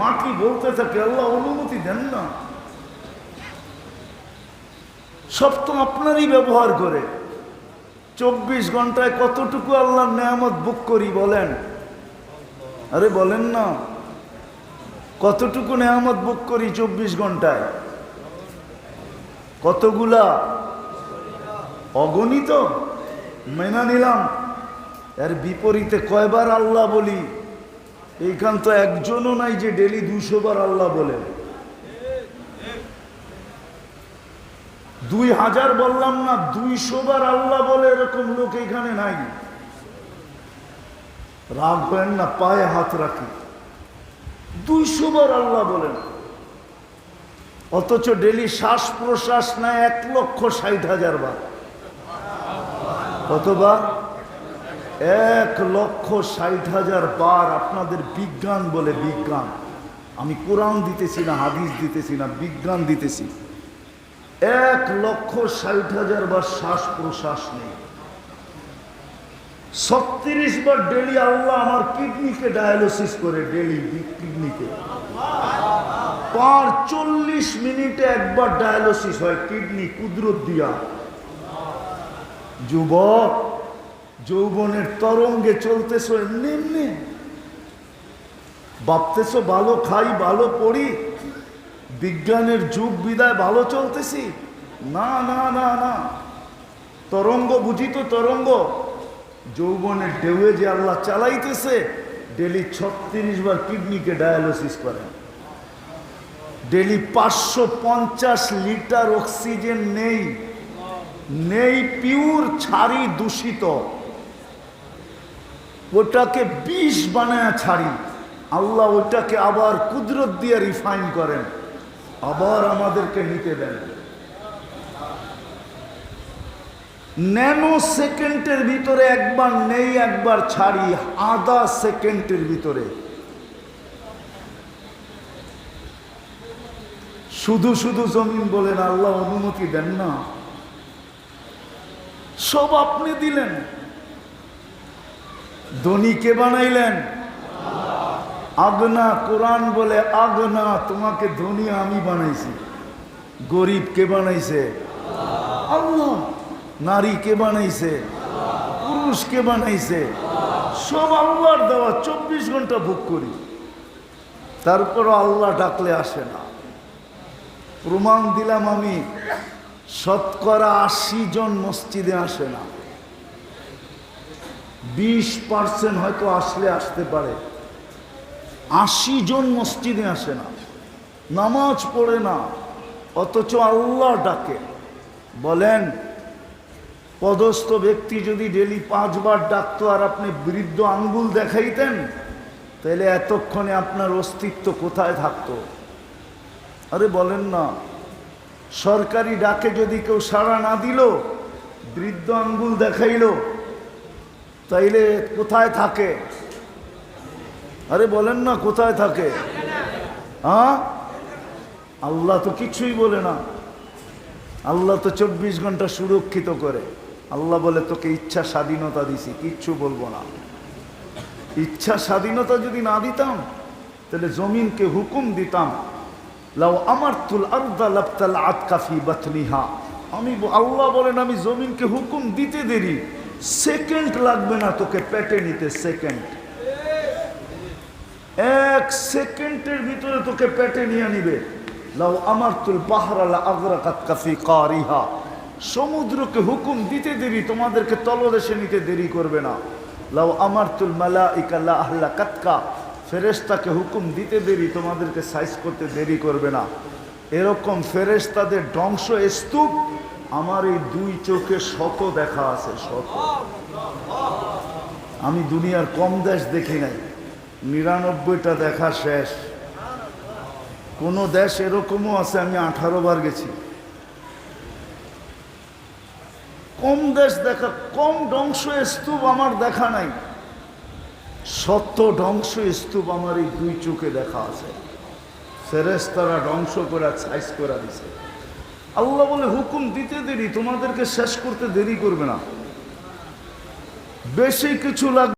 মাটি বলতে থাকে আল্লাহ অনুমতি দেন না। সব তো আপনারই ব্যবহার করে। 24 ঘন্টায় কতটুকু আল্লাহর নেয়ামত বুক করি বলেন? আরে বলেন না, কতটুকু নেয়ামত বুক করি 24 ঘন্টায়? কতগুলা? অগণিত। মেনা নিলাম। এর বিপরীতে কয়বার আল্লাহ বলি? এইখান তো একজনও নাই যে ডেলি 200 বার আল্লাহ বলে। 2000 বললাম না, 200 বার আল্লাহ বলে এরকম লোক এখানে নাই। রাগ করেন না, পায়ে হাত রাখি। 200 বার আল্লাহ বলেন, অথচ ডেলি শ্বাস প্রশ্বাস নেয় 1,60,000 বার। কতবার? 1,60,000 বার। আপনাদের বিজ্ঞান বলে, বিজ্ঞান। আমি কোরআন দিতেছি না, হাদিস দিতেছি না, বিজ্ঞান দিতেছি। 1,60,000 বার শ্বাস প্রশ্বাস নেই। 36 বার ডেলি আল্লাহ আমার কিডনিকে ডায়ালিসিস করে, ডেলি কিডনিকে। 40 মিনিটে একবার ডায়ালিসিস হয় কিডনি, কুদরত দিয়া। যুবক, যৌবনের তরঙ্গে চলতেছ এমনি এমনি, ভাবতেছ ভালো খাই ভালো পড়ি, বিজ্ঞানের যুগ বিদায় ভালো চলতেছি। না না না না, তরঙ্গ বুঝি তো তরঙ্গ। যৌবনের ঢেউয়ে যে আল্লাহ চালাইতেছে, ডেলি 36 বার কিডনিকে ডায়ালিসিস করেন। ডেলি 550 লিটার অক্সিজেন নেই, নেই পিওর, ছাড়ি দূষিত। ওটাকে বিষ বানায় ছাড়ি, আল্লাহ ওটাকে আবার কুদরত দিয়ে রিফাইন করেন, আবার আমাদেরকে নিতে দেন। ন্যানো সেকেন্ডের ভিতরে একবার নেই, একবার ছাড়ি, আধা সেকেন্ডের ভিতরে। শুধু শুধু জমিন বলেন আল্লাহ অনুমতি দেন না। সব আপনি দিলেন। ধনী কে বানাইলেন? আগনা। কোরআন বলে আগনা, তোমাকে ধনী আমি বানাইছি। গরিব কে বানাইছে? আল্লাহ। নারী কে বানাইছে? পুরুষ কে বানাইছে? সব আল্লাহর দেওয়া। 24 ঘন্টা ভোগ করি, তারপর আল্লাহ ডাকলে আসে না। প্রমাণ দিলাম আমি, শতকরা 80 জন মসজিদে আসে না। 20% হয়তো আসলে আসতে পারে, 80 জন মসজিদে আসে না, নামাজ পড়ে না, অথচ আল্লাহ ডাকে। বলেন, পদস্থ ব্যক্তি যদি ডেলি 5 বার ডাকতো আর আপনি বৃদ্ধ আঙ্গুল দেখাইতেন, তাহলে এতক্ষণে আপনার অস্তিত্ব কোথায় থাকতো? আরে বলেন না, সরকারি ডাকে যদি কেউ সাড়া না দিল, বৃদ্ধ আঙ্গুল দেখাইল, তাইলে কোথায় থাকে? আরে বলেন না, কোথায় থাকে? হ্যাঁ, আল্লাহ তো কিছুই বলে না। আল্লাহ তো 24 ঘন্টা সুরক্ষিত করে। আল্লাহ বলে তোকে ইচ্ছা স্বাধীনতা দিছি, কিচ্ছু বলবো না। ইচ্ছা স্বাধীনতা যদি না দিতাম, তাহলে জমিনকে হুকুম দিতাম, লাউ আমারতুল আরদা লাবতালাআত কাফি বাতনিহা। আমি আল্লাহ বলেন, আমি জমিনকে হুকুম দিতে দেরি, সেকেন্ড লাগবে না তোকে পেটে নিতে। সেকেন্ড, 1 সেকেন্ডের ভিতরে তোকে পেটে নিয়ে নিবে। লাউ আমারতুল বাহরা লাআগরাকাত কাফি কারিহা। সমুদ্রকে হুকুম দিতে দেরি, তোমাদেরকে তলদেশে নিতে দেরি করবে না। লাউ আমারতুল মালাইকা লা আহলাকাতকা। ফেরেশতাকে হুকুম দিতে দেরি, তোমাদেরকে সাইজ করতে দেরি করবে না। এরকম ফেরেশতাদের ধ্বংস স্তূপ আমার এই 2 চোখে শত দেখা আছে, শত। আমি দুনিয়ার কম দেশ দেখি নাই, 99টা দেখা শেষ। কোন দেশ এরকমও আছে আমি 18 বার গেছি। কম দেশ দেখা, কম ধ্বংস স্তূপ আমার দেখা নাই। শত ধ্বংস স্তূপ আমার এই 2 চোখে দেখা আছে। ফেরেশতারা ধ্বংস করে সাইজ করে দিছে। আল্লাহ বলে হুকুম দিতে দেরি, তোমাদেরকে শেষ করতে দেরি করবে না। বেশি কিছু লাগবে